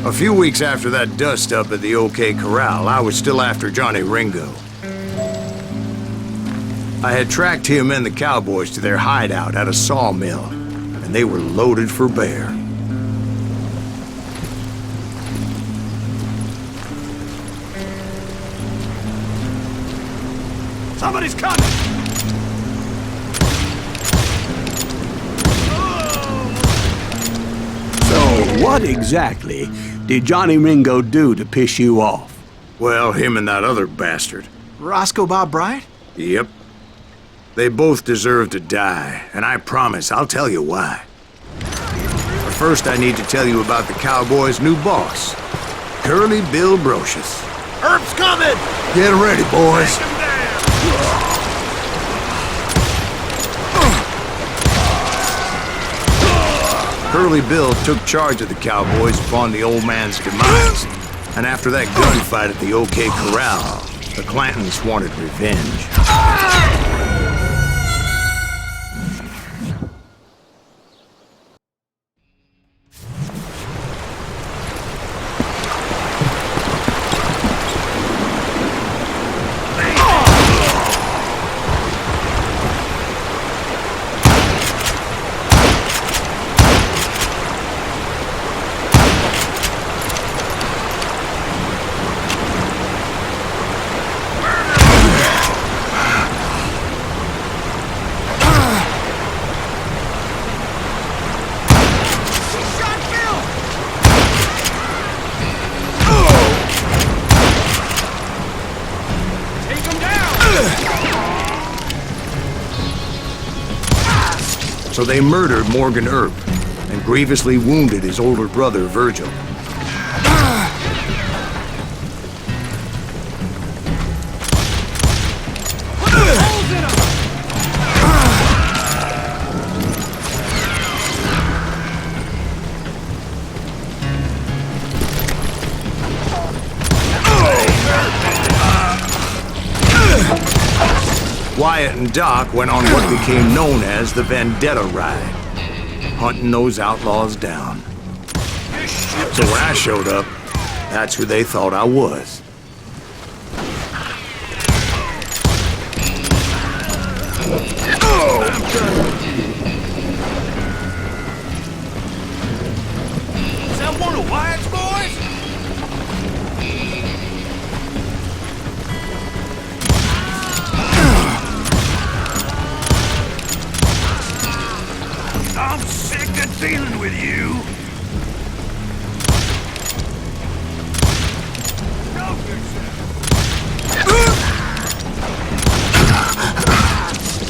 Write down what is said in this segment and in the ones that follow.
A few weeks after that dust-up at the OK Corral, I was still after Johnny Ringo. I had tracked him and the cowboys to their hideout at a sawmill, and they were loaded for bear. Somebody's coming! So, what exactly did Johnny Ringo do to piss you off? Well, him and that other bastard. Roscoe Bob Bryant? Yep. They both deserve to die, and I promise I'll tell you why. But first I need to tell you about the Cowboys' new boss, Curly Bill Brocious. Herb's coming! Get ready, boys. Take him down! Curly Bill took charge of the Cowboys upon the old man's demise, and after that gunfight at the OK Corral, the Clantons wanted revenge. So they murdered Morgan Earp and grievously wounded his older brother, Virgil. Wyatt and Doc went on what became known as the Vendetta Ride, hunting those outlaws down. So when I showed up, that's who they thought I was. Is that one of Wyatt's boys? I'm sick of dealing with you. Go yourself.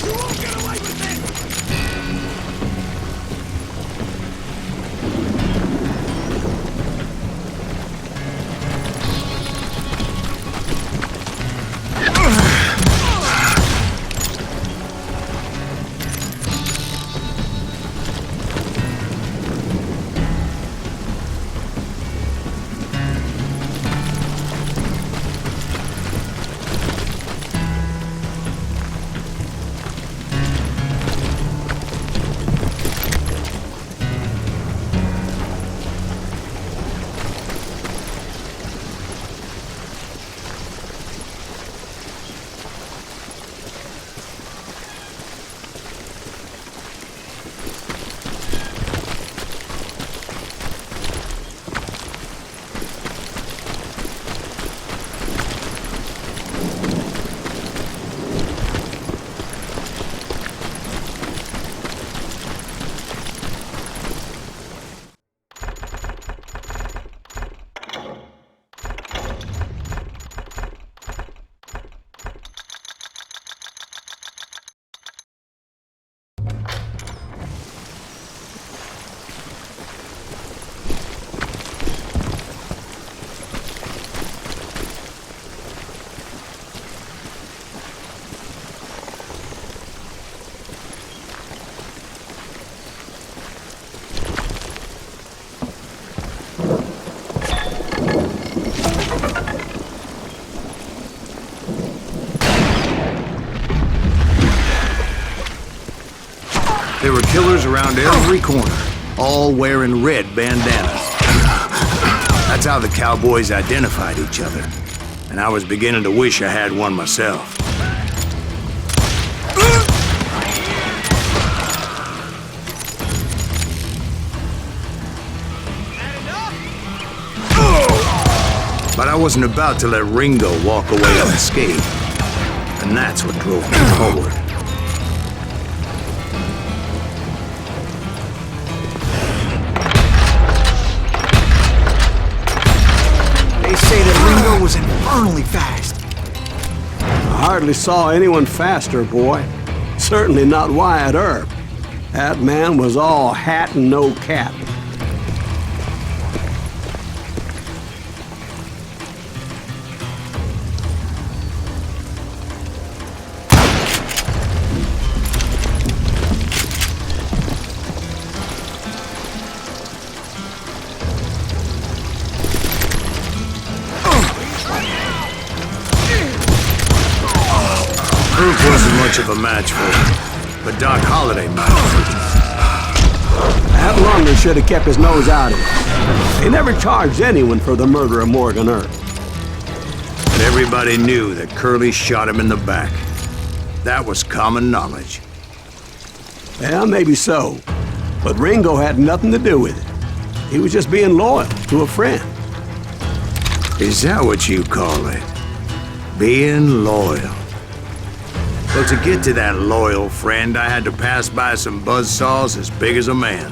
You won't get away with this. There were killers around every corner, all wearing red bandanas. That's how the cowboys identified each other. And I was beginning to wish I had one myself. But I wasn't about to let Ringo walk away unscathed. And that's what drove me forward. They say that Ringo was infernally fast. I hardly saw anyone faster, boy. Certainly not Wyatt Earp. That man was all hat and no cap. Earp wasn't much of a match for him, but Doc Holliday might have. That Lunger should have kept his nose out of it. They never charged anyone for the murder of Morgan Earp. But everybody knew that Curly shot him in the back. That was common knowledge. Yeah, maybe so. But Ringo had nothing to do with it. He was just being loyal to a friend. Is that what you call it? Being loyal? Well, to get to that loyal friend, I had to pass by some buzzsaws as big as a man.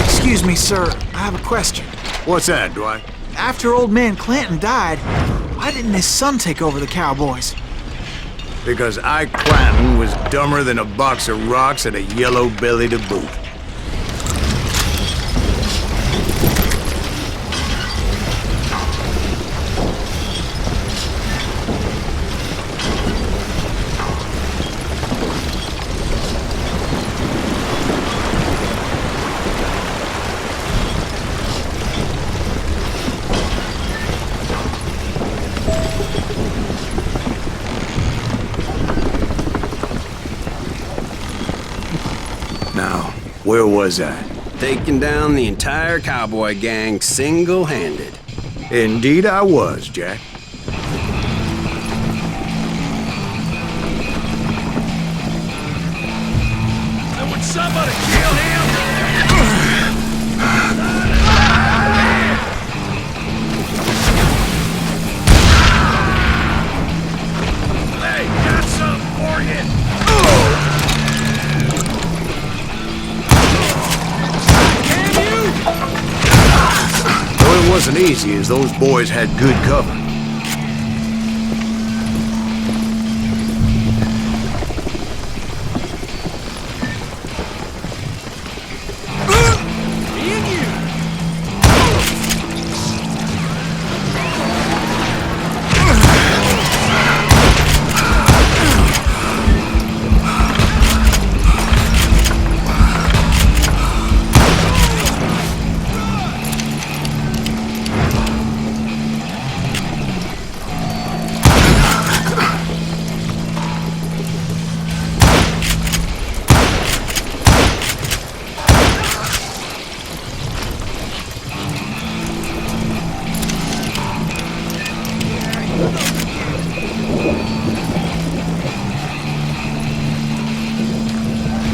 Excuse me, sir. I have a question. What's that, Dwight? After old man Clanton died, why didn't his son take over the Cowboys? Because Ike Clanton was dumber than a box of rocks and a yellow belly to boot. Now, where was I? Taking down the entire cowboy gang single-handed. Indeed I was, Jack. And would somebody kill him? Hey, got something for you. Though it wasn't easy, as those boys had good cover.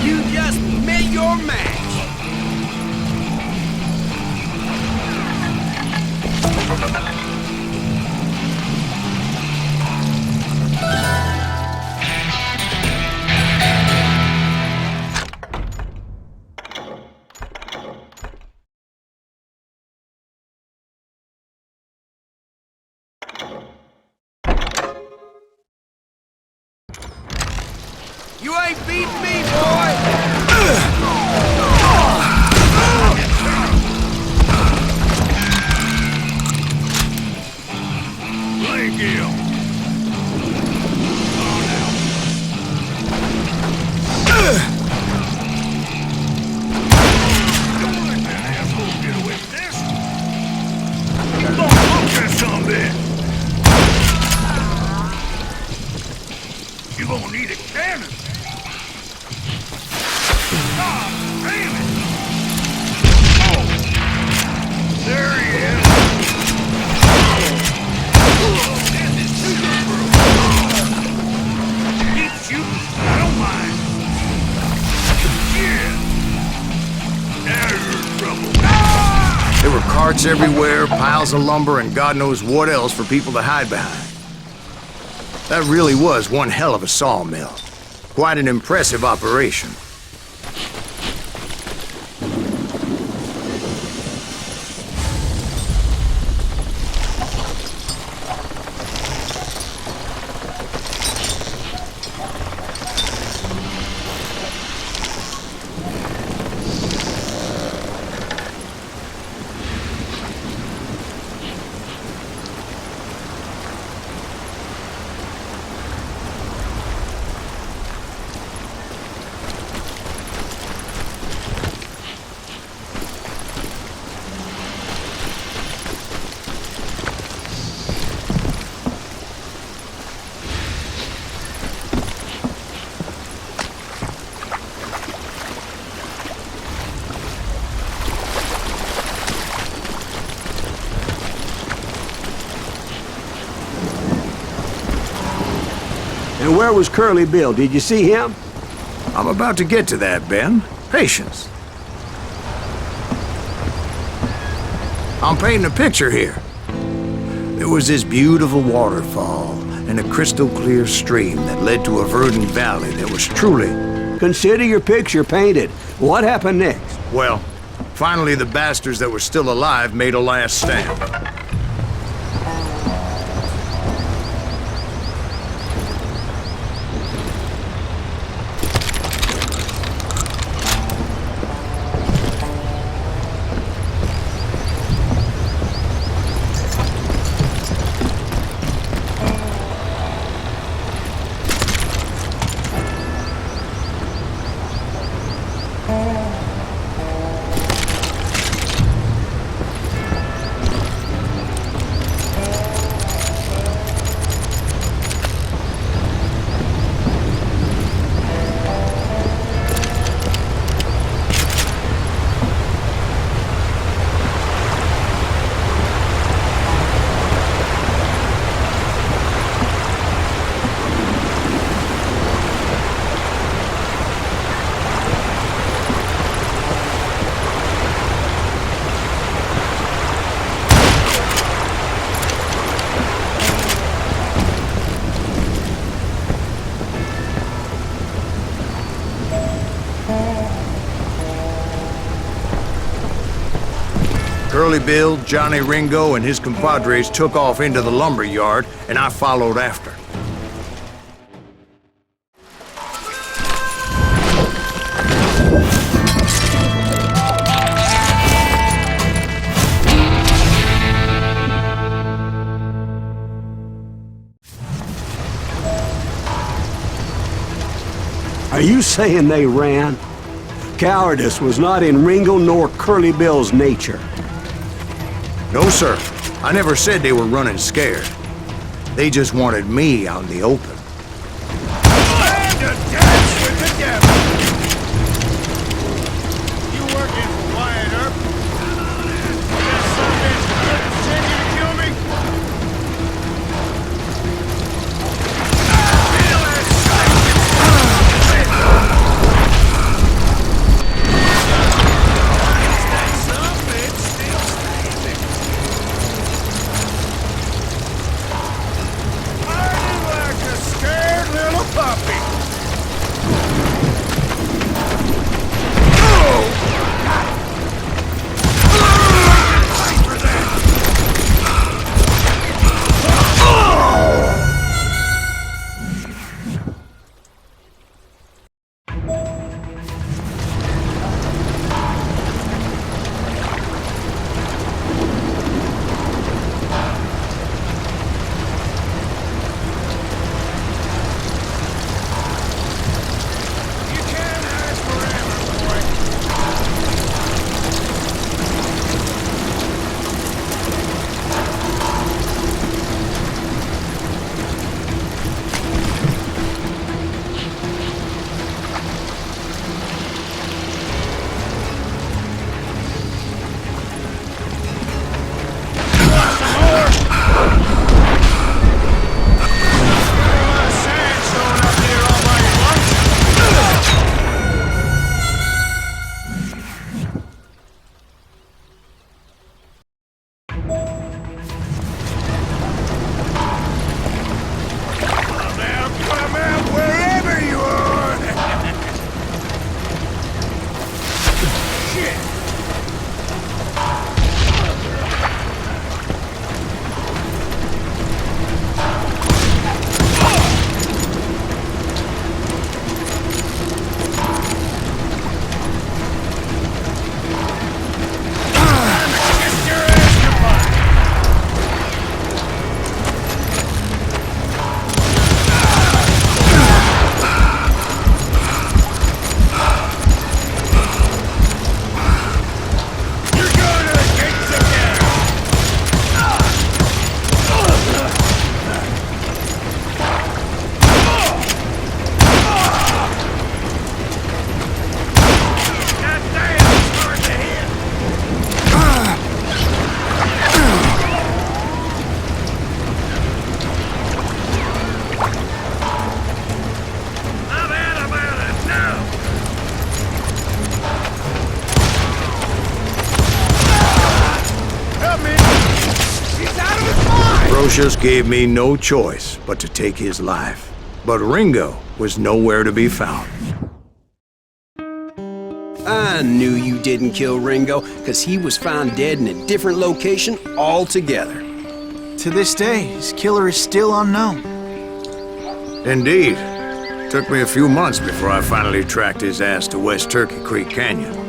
You just met your match. You ain't beating me, boy! Leg him. There were carts everywhere, piles of lumber, and God knows what else for people to hide behind. That really was one hell of a sawmill. Quite an impressive operation. And where was Curly Bill? Did you see him? I'm about to get to that, Ben. Patience. I'm painting a picture here. There was this beautiful waterfall and a crystal clear stream that led to a verdant valley that was truly... Consider your picture painted. What happened next? Well, finally the bastards that were still alive made a last stand. Curly Bill, Johnny Ringo, and his compadres took off into the lumber yard, and I followed after. Are you saying they ran? Cowardice was not in Ringo nor Curly Bill's nature. No, sir. I never said they were running scared. They just wanted me out in the open. And to dance with the devil! You working for Wyatt Earp? That son of a bitch send you to kill me? Feel that sight! That son of a bitch still standing. I knew I could Lucius gave me no choice but to take his life. But Ringo was nowhere to be found. I knew you didn't kill Ringo, because he was found dead in a different location altogether. To this day, his killer is still unknown. Indeed. Took me a few months before I finally tracked his ass to West Turkey Creek Canyon.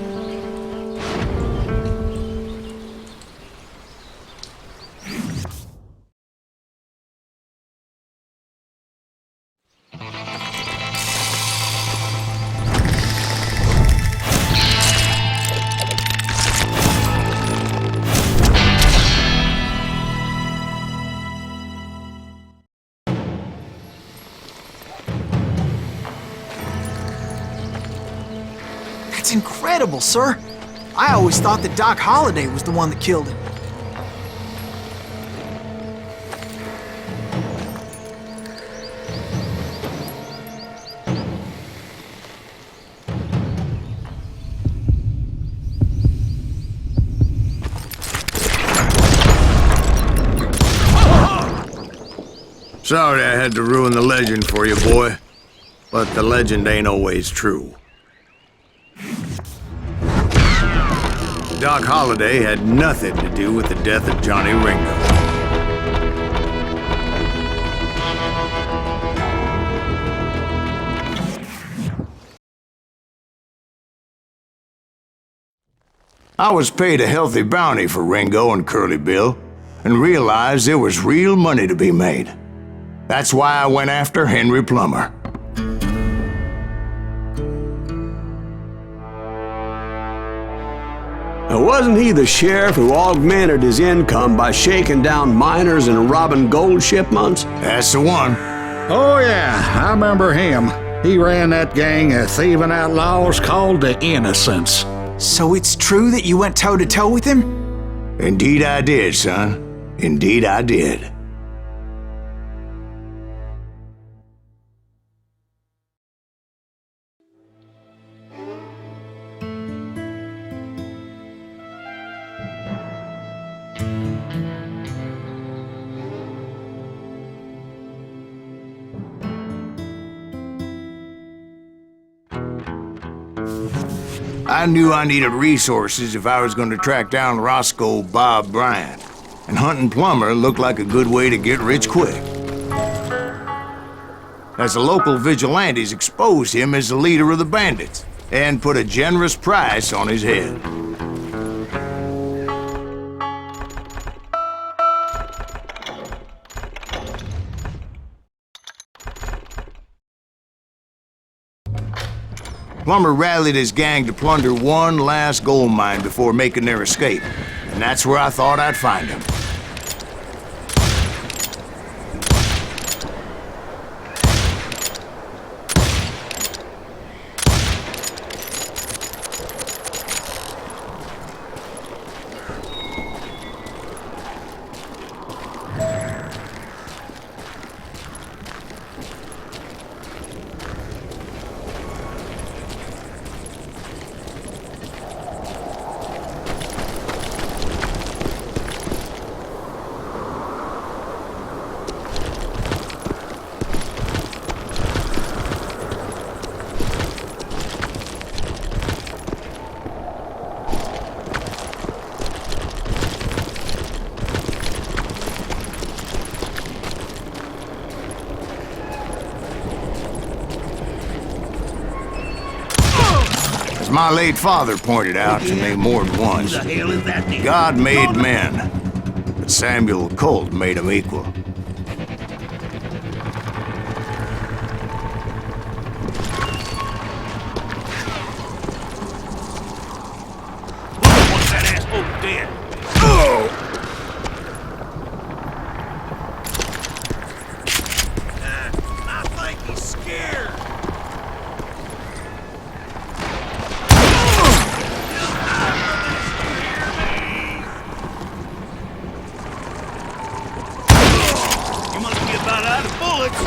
That's incredible, sir. I always thought that Doc Holliday was the one that killed him. Sorry I had to ruin the legend for you, boy. But the legend ain't always true. Doc Holliday had nothing to do with the death of Johnny Ringo. I was paid a healthy bounty for Ringo and Curly Bill, and realized there was real money to be made. That's why I went after Henry Plummer. Now, wasn't he the sheriff who augmented his income by shaking down miners and robbing gold shipments? That's the one. Oh, yeah, I remember him. He ran that gang of thieving outlaws called the Innocents. So it's true that you went toe-to-toe with him? Indeed I did, son. Indeed I did. I knew I needed resources if I was going to track down Roscoe Bob Bryant, and hunting Plummer looked like a good way to get rich quick. As the local vigilantes exposed him as the leader of the bandits, and put a generous price on his head. Plummer rallied his gang to plunder one last gold mine before making their escape, and that's where I thought I'd find him. As my late father pointed out to me more than once, God made men, but Samuel Colt made them equal. Once that asshole's dead. I think he's scared. You must be about out of bullets.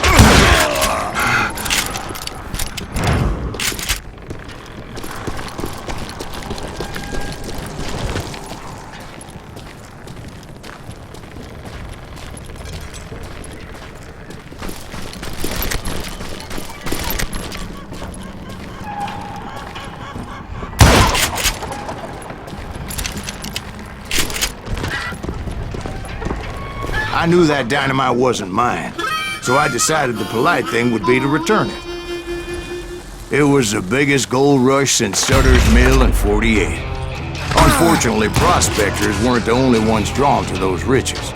I knew that dynamite wasn't mine, so I decided the polite thing would be to return it. It was the biggest gold rush since Sutter's Mill in '48. Unfortunately, prospectors weren't the only ones drawn to those riches.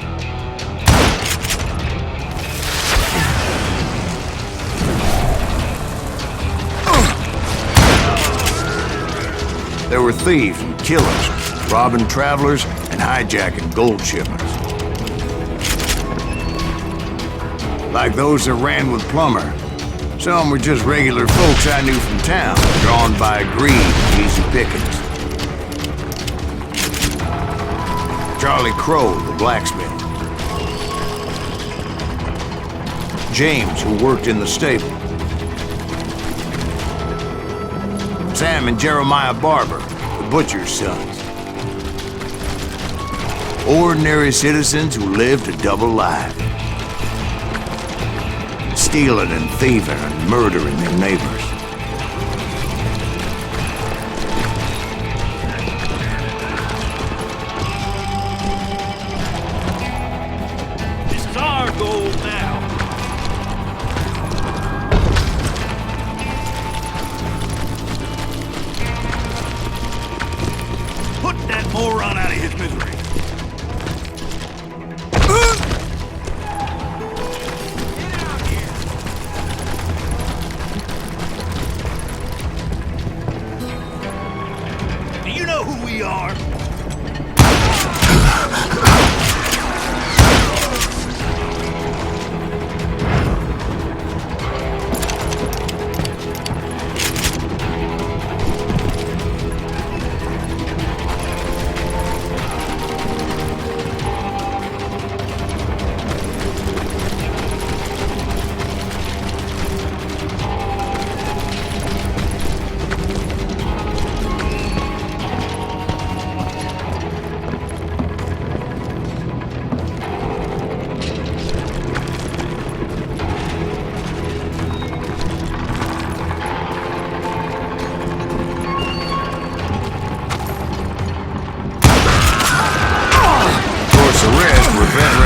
There were thieves and killers, robbing travelers and hijacking gold shipments. Like those that ran with Plummer. Some were just regular folks I knew from town, drawn by greed and easy pickings. Charlie Crow, the blacksmith. James, who worked in the stable. Sam and Jeremiah Barber, the butcher's sons. Ordinary citizens who lived a double life. Stealing and thieving and murdering their neighbors. This is our gold now. Put that moron out of his misery. Do you know who we are?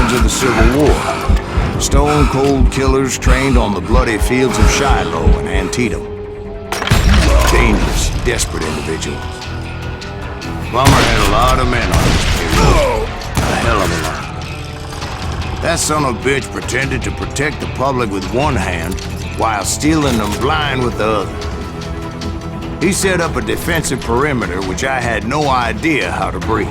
Of the Civil War. Stone-cold killers trained on the bloody fields of Shiloh and Antietam. Dangerous, desperate individuals. Plummer had a lot of men on his payroll. A hell of a lot. That son of a bitch pretended to protect the public with one hand while stealing them blind with the other. He set up a defensive perimeter which I had no idea how to breach.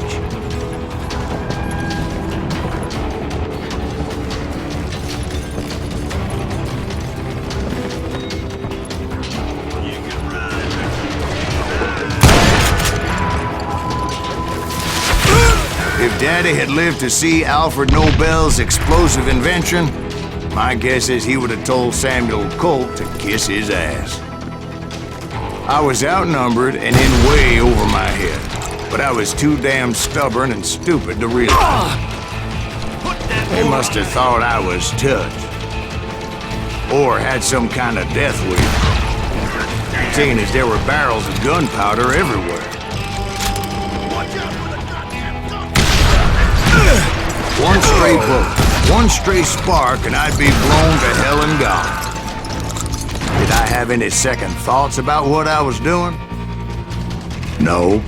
If Daddy had lived to see Alfred Nobel's explosive invention, my guess is he would have told Samuel Colt to kiss his ass. I was outnumbered and in way over my head, but I was too damn stubborn and stupid to realize. They must have thought I was touched. Or had some kind of death wish. Seeing as there were barrels of gunpowder everywhere. One stray bullet, one stray spark, and I'd be blown to hell and gone. Did I have any second thoughts about what I was doing? No.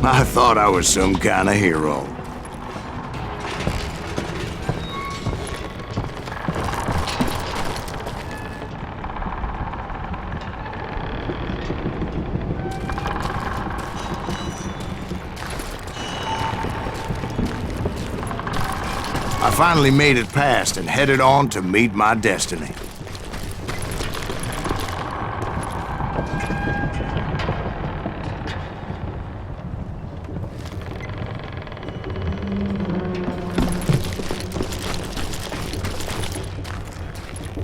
I thought I was some kind of hero. I finally made it past and headed on to meet my destiny.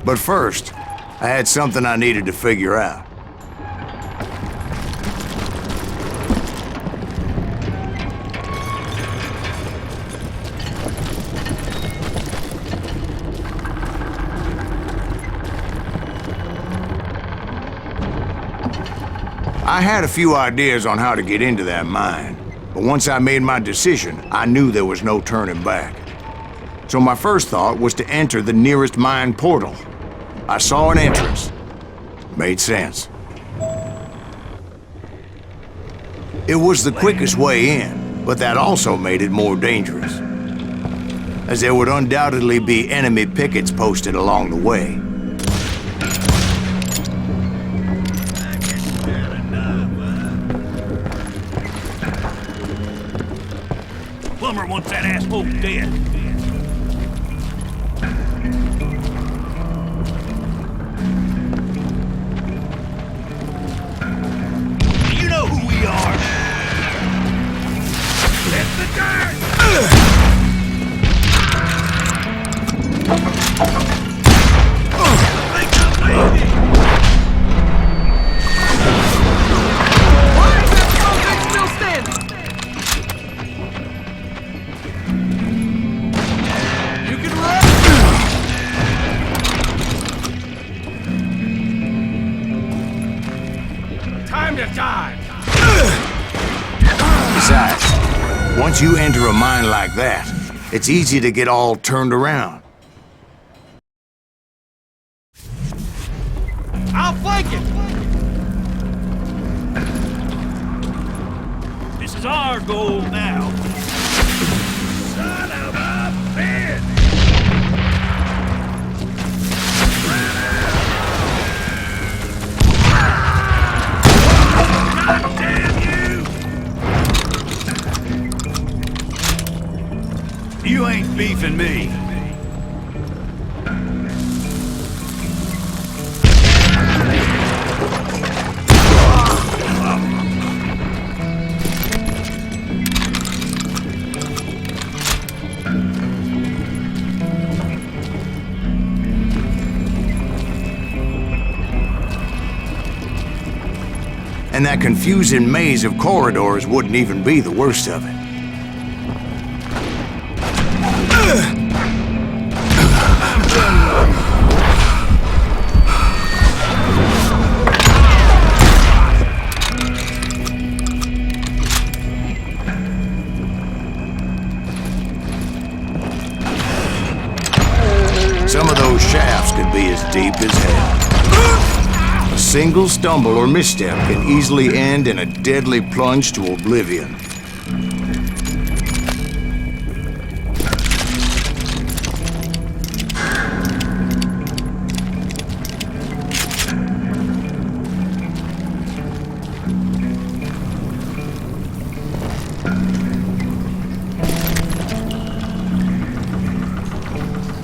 But first, I had something I needed to figure out. I had a few ideas on how to get into that mine, but once I made my decision, I knew there was no turning back. So my first thought was to enter the nearest mine portal. I saw an entrance. Made sense. It was the quickest way in, but that also made it more dangerous, as there would undoubtedly be enemy pickets posted along the way. Plummer wants that asshole dead. You know who we are. Let the dirt! Think I'm lazy. Why is that convict still standing? You can run! Time to die! Besides, once you enter a mine like that, it's easy to get all turned around. I'll flank it! This is our goal now. Son of a bitch! God damn you! You ain't beefing me. And that confusing maze of corridors wouldn't even be the worst of it. Some of those shafts could be as deep as hell. A single stumble or misstep can easily end in a deadly plunge to oblivion.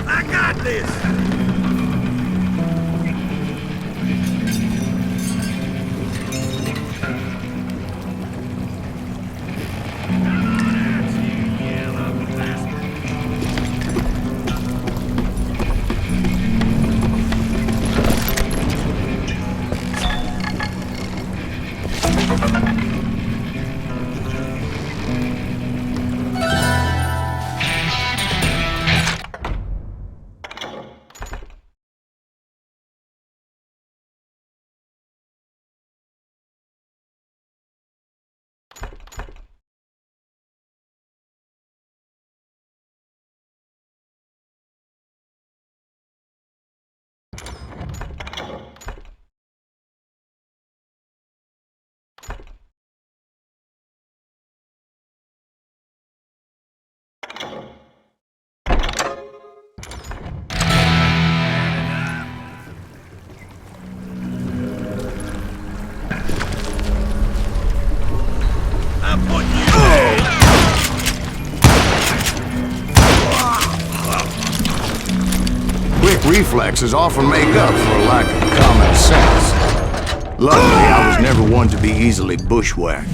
I got this! I'm putting you down! Quick reflexes often make up for a lack of common sense. Luckily, I was never one to be easily bushwhacked.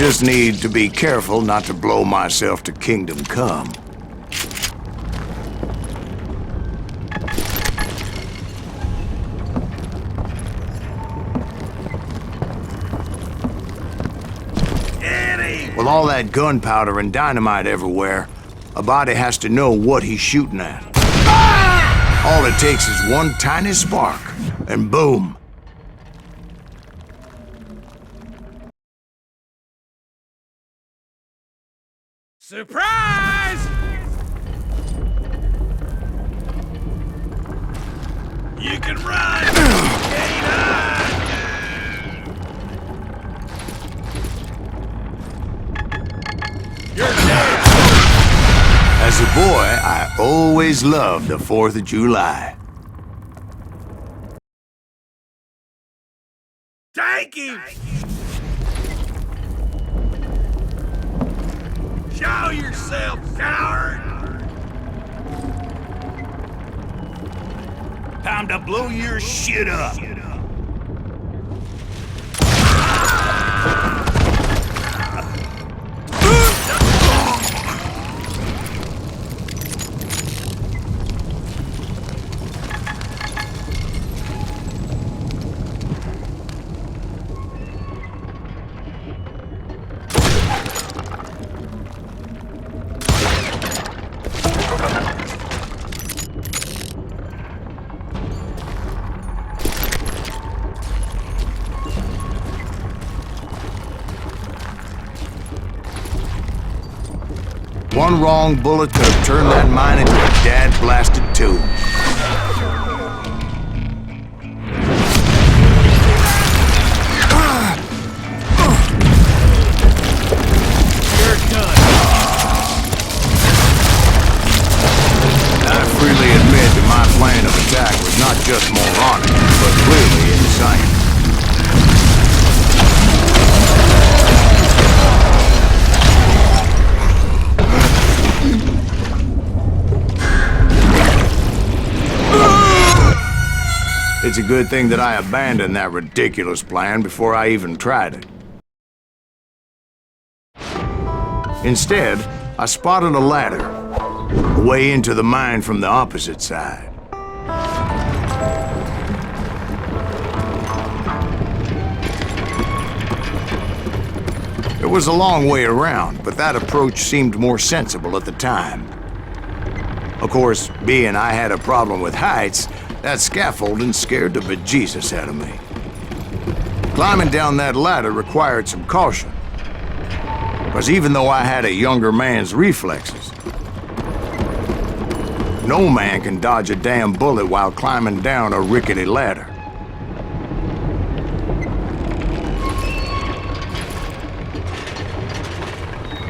just need to be careful not to blow myself to kingdom come. With all that gunpowder and dynamite everywhere, a body has to know what he's shooting at. All it takes is one tiny spark, and boom. Surprise! You can run! Can't hide! You're dead! As a boy, I always loved the 4th of July. Take him! Show yourself, coward! Time to blow your shit up. One wrong bullet could have turned that mine into a dad-blasted tomb. You're done. I freely admit that my plan of attack was not just moronic, but clearly insane. It's a good thing that I abandoned that ridiculous plan before I even tried it. Instead, I spotted a ladder, a way into the mine from the opposite side. It was a long way around, but that approach seemed more sensible at the time. Of course, being I had a problem with heights, that scaffolding scared the bejesus out of me. Climbing down that ladder required some caution, because even though I had a younger man's reflexes, no man can dodge a damn bullet while climbing down a rickety ladder.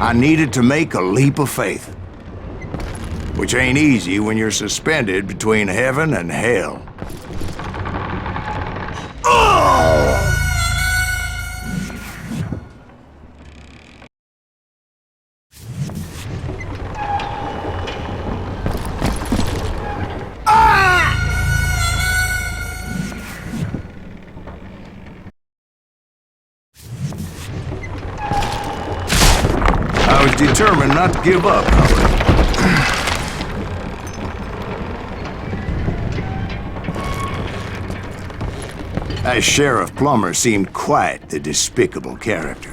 I needed to make a leap of faith, which ain't easy when you're suspended between heaven and hell. I was determined not to give up, however. That Sheriff Plummer seemed quite the despicable character.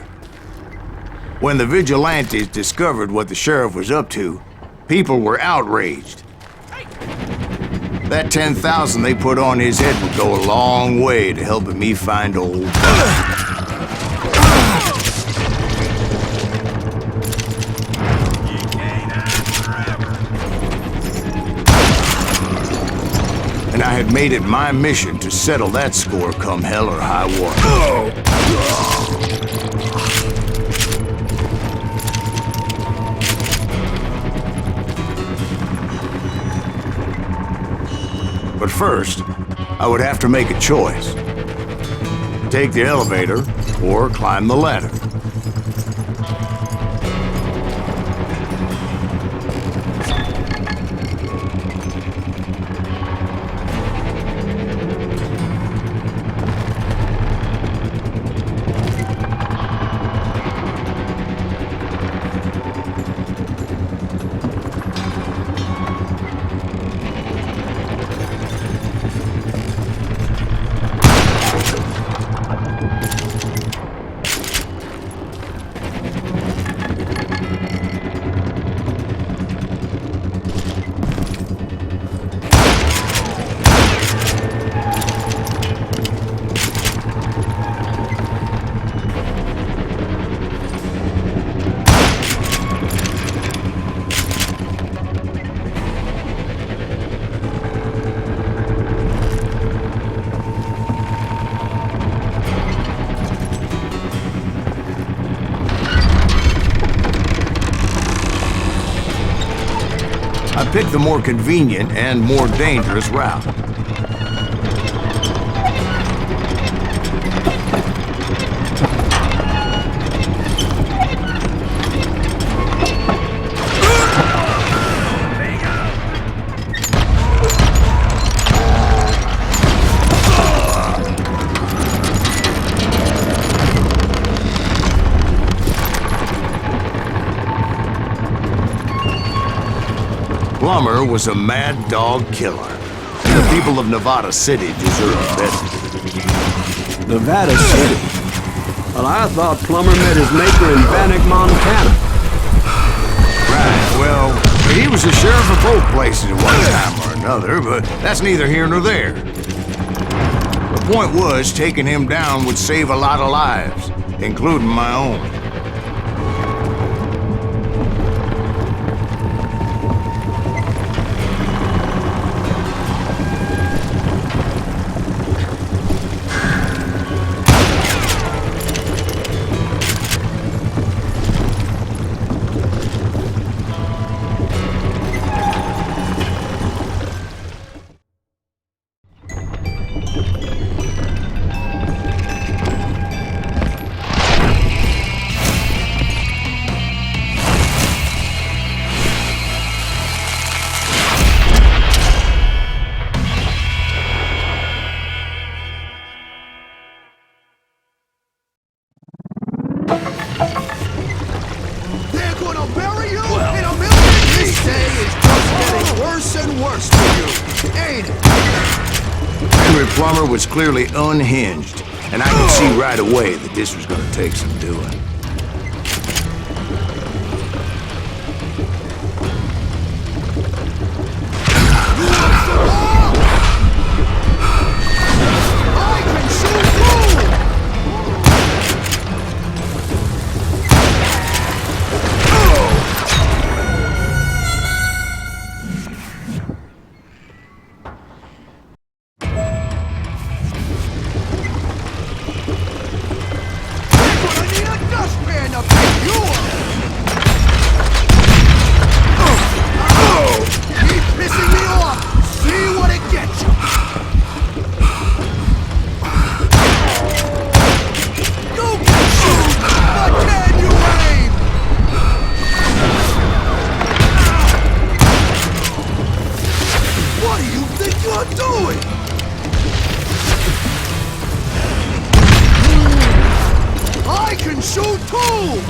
When the vigilantes discovered what the sheriff was up to, people were outraged. That 10,000 they put on his head would go a long way to helping me find old... And I had made it my mission to settle that score come hell or high water. But first, I would have to make a choice. Take the elevator or climb the ladder. pick the more convenient and more dangerous route. Plummer was a mad dog killer. The people of Nevada City deserve better. Nevada City? Well, I thought Plummer met his maker in Bannock, Montana. Right, well, he was the sheriff of both places at one time or another, but that's neither here nor there. The point was, taking him down would save a lot of lives, including my own. They're gonna bury you in a million pieces! This day is just getting worse and worse for you, ain't it? Henry Plummer was clearly unhinged, and I could see right away that this was gonna take some doing. I can shoot through! I can shoot too!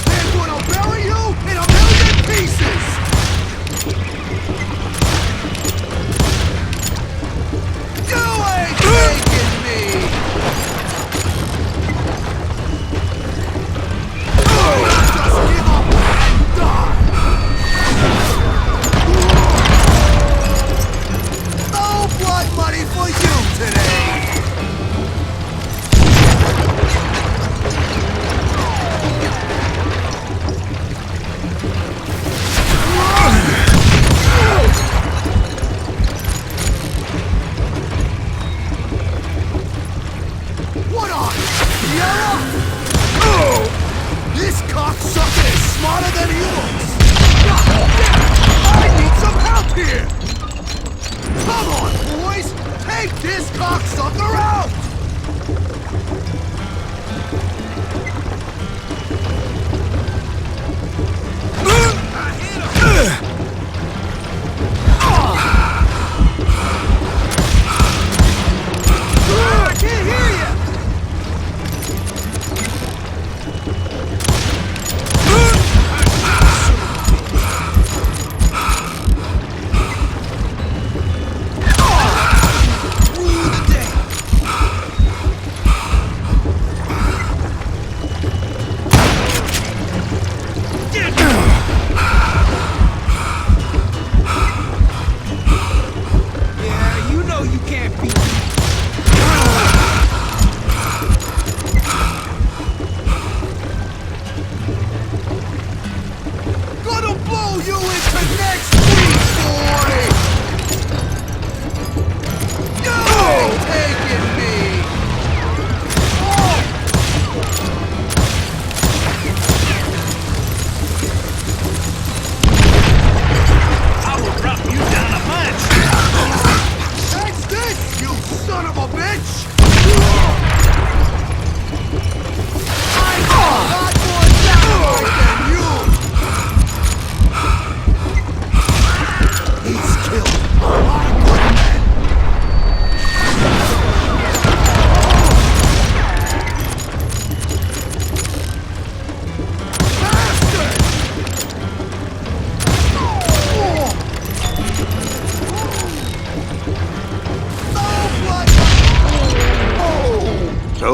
They're gonna bury you in a million pieces! You ain't taking me!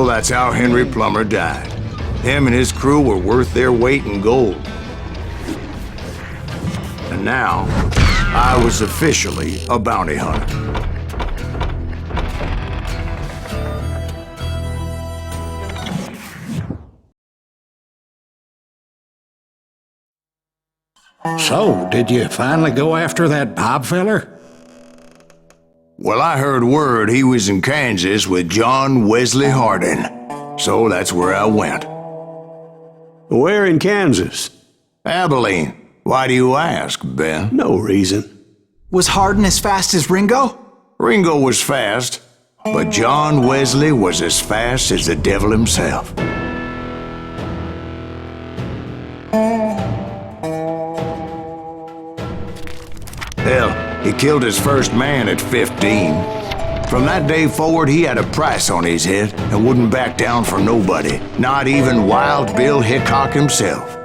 Well, that's how Henry Plummer died. Him and his crew were worth their weight in gold. And now, I was officially a bounty hunter. So, did you finally go after that Bob feller? Well, I heard word he was in Kansas with John Wesley Hardin, so that's where I went. Where in Kansas? Abilene. Why do you ask, Ben? No reason. Was Hardin as fast as Ringo? Ringo was fast, but John Wesley was as fast as the devil himself. Hell, he killed his first man at 15. From that day forward, he had a price on his head and wouldn't back down for nobody, not even Wild Bill Hickok himself.